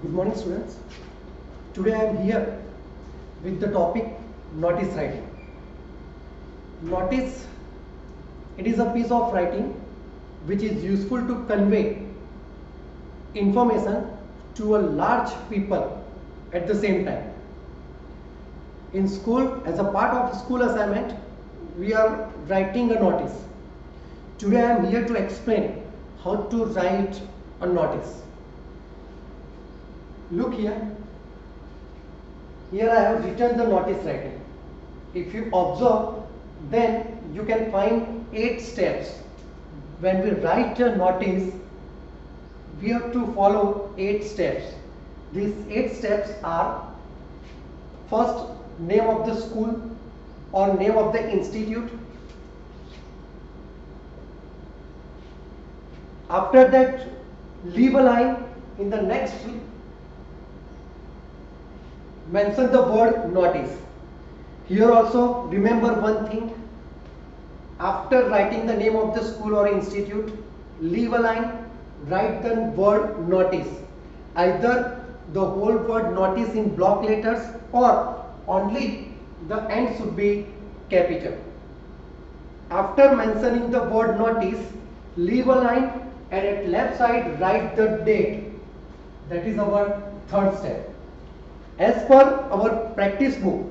Good morning, students. Today I am here with the topic notice writing. Notice, it is a piece of writing which is useful to convey information to a large people at the same time. In school, as a part of school assignment, we are writing a notice. Today I am here to explain how to write a notice. Look here. Here I have written the notice writing. If you observe, then you can find 8 steps. When we write a notice, we have to follow 8 steps. These 8 steps are: first, name of the school or name of the institute. After that, leave a line in the next, mention the word notice. Here also remember one thing: after writing the name of the school or institute, leave a line, write the word notice. Either the whole word notice in block letters or only the end should be capital. After mentioning the word notice, leave a line and at left side write the date. That is our third step. As per our practice book,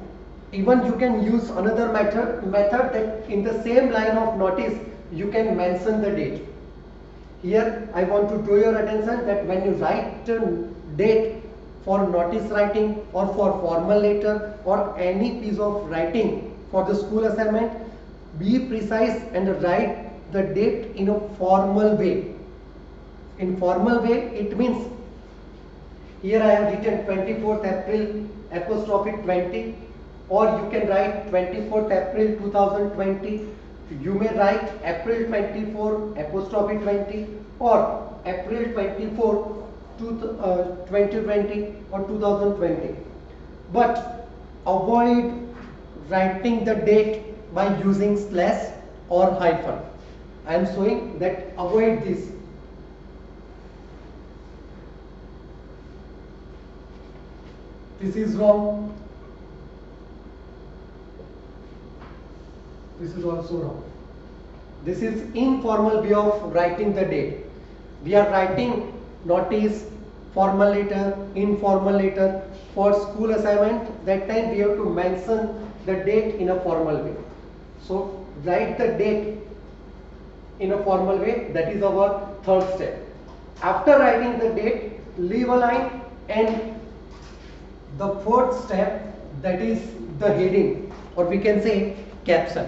even you can use another method that in the same line of notice you can mention the date. Here I want to draw your attention that when you write date for notice writing or for formal letter or any piece of writing for the school assignment, be precise and write the date in a formal way. In formal way, it means here I have written 24th April apostrophe 20, or you can write 24th April 2020. You may write April 24 apostrophe 20 or April 24 2020 or 2020. But avoid writing the date by using slash or hyphen. I am showing that avoid this. This is wrong. This is also wrong. This is informal way of writing the date. We are writing notice, formal letter, informal letter. For school assignment, that time we have to mention the date in a formal way. So write the date in a formal way. That is our third step. After writing the date, leave a line, and the fourth step, that is the heading, or we can say caption.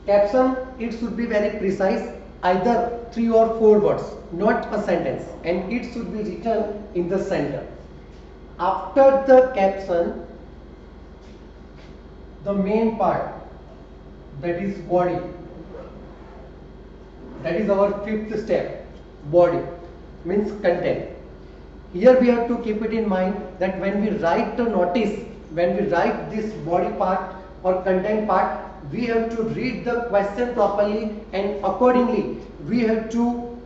Caption, it should be very precise, either 3 or 4 words, not a sentence, and it should be written in the center. After the caption, the main part, that is body. That is our fifth step. Body means content. Here we have to keep it in mind that when we write the notice, when we write this body part or content part, we have to read the question properly, and accordingly we have to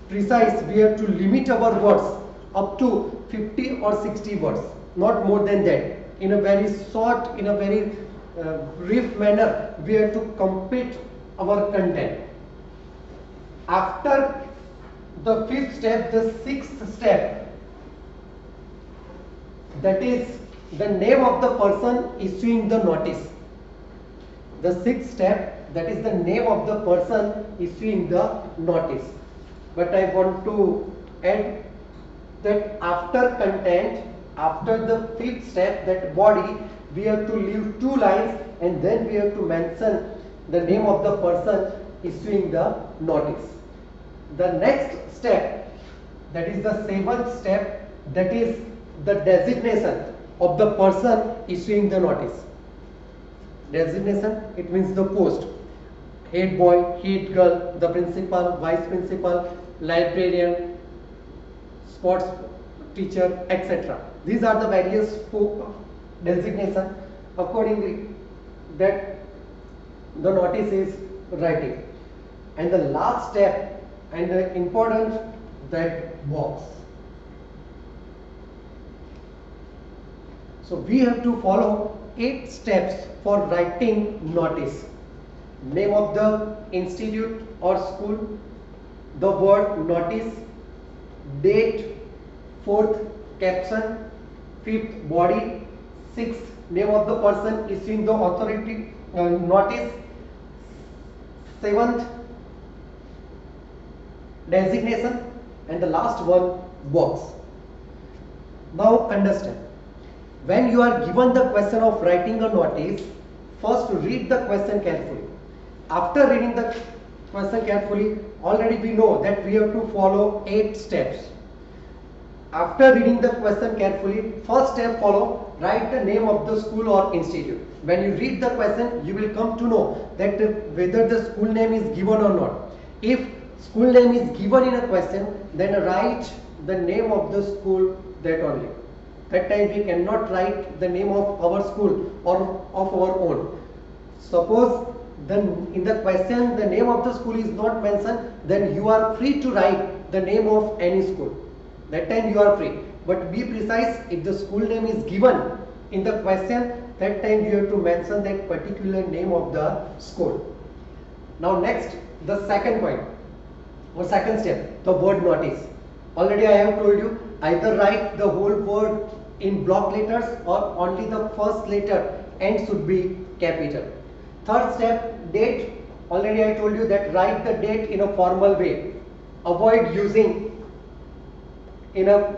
precise, we have to limit our words up to 50 or 60 words, not more than that. In a very short, in a very brief manner, we have to complete our content. After the fifth step, the sixth step, that is the name of the person issuing the notice. The sixth step, that is the name of the person issuing the notice. But I want to add that after content, after the fifth step, that body, we have to leave 2 lines, and then we have to mention the name of the person issuing the notice. The next step, that is the seventh step, that is the designation of the person issuing the notice. Designation, it means the post. Head boy, head girl, the principal, vice principal, librarian, sports teacher, etc. These are the various designation accordingly that the notice is writing. And the last step and the important, that box. So we have to follow 8 steps for writing notice. Name of the institute or school, the word notice, date, fourth caption, fifth body, sixth name of the person issuing the authority notice, seventh designation, and the last one box. Now understand, when you are given the question of writing a notice, first read the question carefully. After reading the question carefully, already we know that we have to follow 8 steps. After reading the question carefully, first step follow, write the name of the school or institute. When you read the question, you will come to know that whether the school name is given or not. If school name is given in a question, then write the name of the school, that only. That time we cannot write the name of our school or of our own. Suppose in the question the name of the school is not mentioned, then you are free to write the name of any school. That time you are free. But be precise, if the school name is given in the question, that time you have to mention that particular name of the school. Now next, the second point or second step, the word notice. Already I have told you, either write the whole word in block letters or only the first letter and should be capital. Third step, date. Already I told you that write the date in a formal way. Avoid using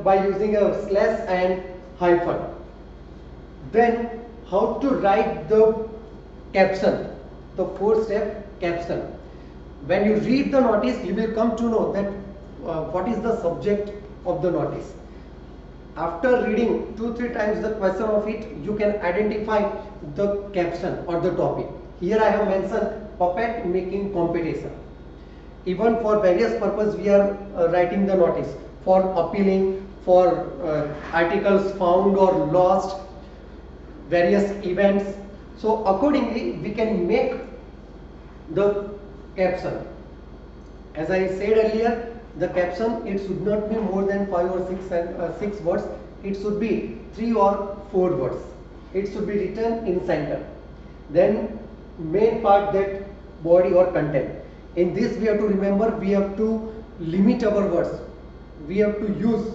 by using a slash and hyphen. Then how to write the caption. The fourth step, caption. When you read the notice, you will come to know that what is the subject of the notice. After reading 2-3 times the question of it, you can identify the caption or the topic. Here I have mentioned puppet making competition. Even for various purposes we are writing the notice, for appealing, for articles found or lost, various events. So accordingly we can make the caption. As I said earlier, the caption, it should not be more than 5 or 6 words. It should be 3 or 4 words. It should be written in center. Then main part, that body or content. In this we have to remember, we have to limit our words. We have to use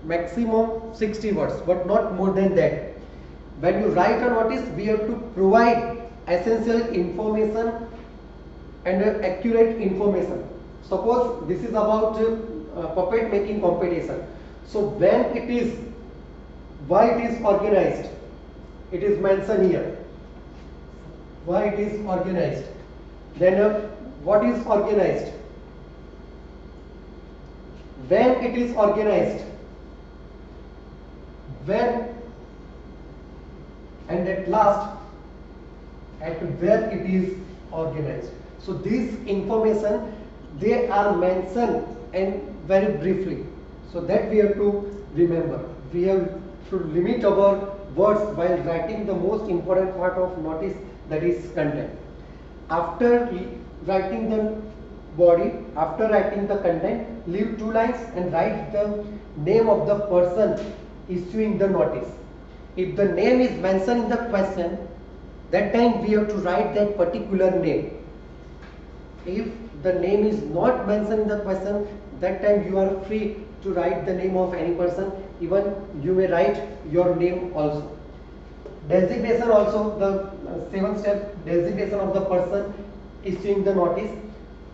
maximum 60 words, but not more than that. When you write a notice, we have to provide essential information and accurate information. Suppose this is about puppet making competition. So when it is, why it is organized, it is mentioned here. Why it is organized. Then what is organized, when it is organized, when, and at last at where it is organized. So these information, they are mentioned and very briefly, so that we have to remember. We have to limit our words while writing the most important part of notice, that is content. After writing the body, after writing the content, leave 2 lines and write the name of the person issuing the notice. If the name is mentioned in the question, that time we have to write that particular name. If the name is not mentioned in the question, that time you are free to write the name of any person. Even you may write your name also. Designation also, the 7th step, designation of the person issuing the notice.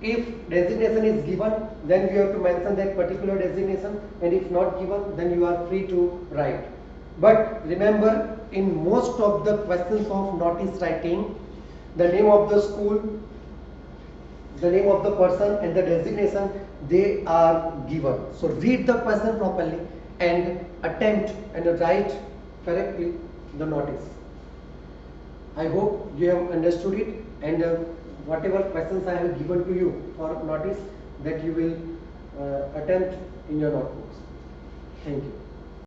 If designation is given, then you have to mention that particular designation, and if not given, then you are free to write. But remember, in most of the questions of notice writing, the name of the school, the name of the person and the designation, they are given. So read the question properly and attempt and write correctly the notice. I hope you have understood it, and whatever questions I have given to you for notice, that you will attempt in your notebooks. Thank you.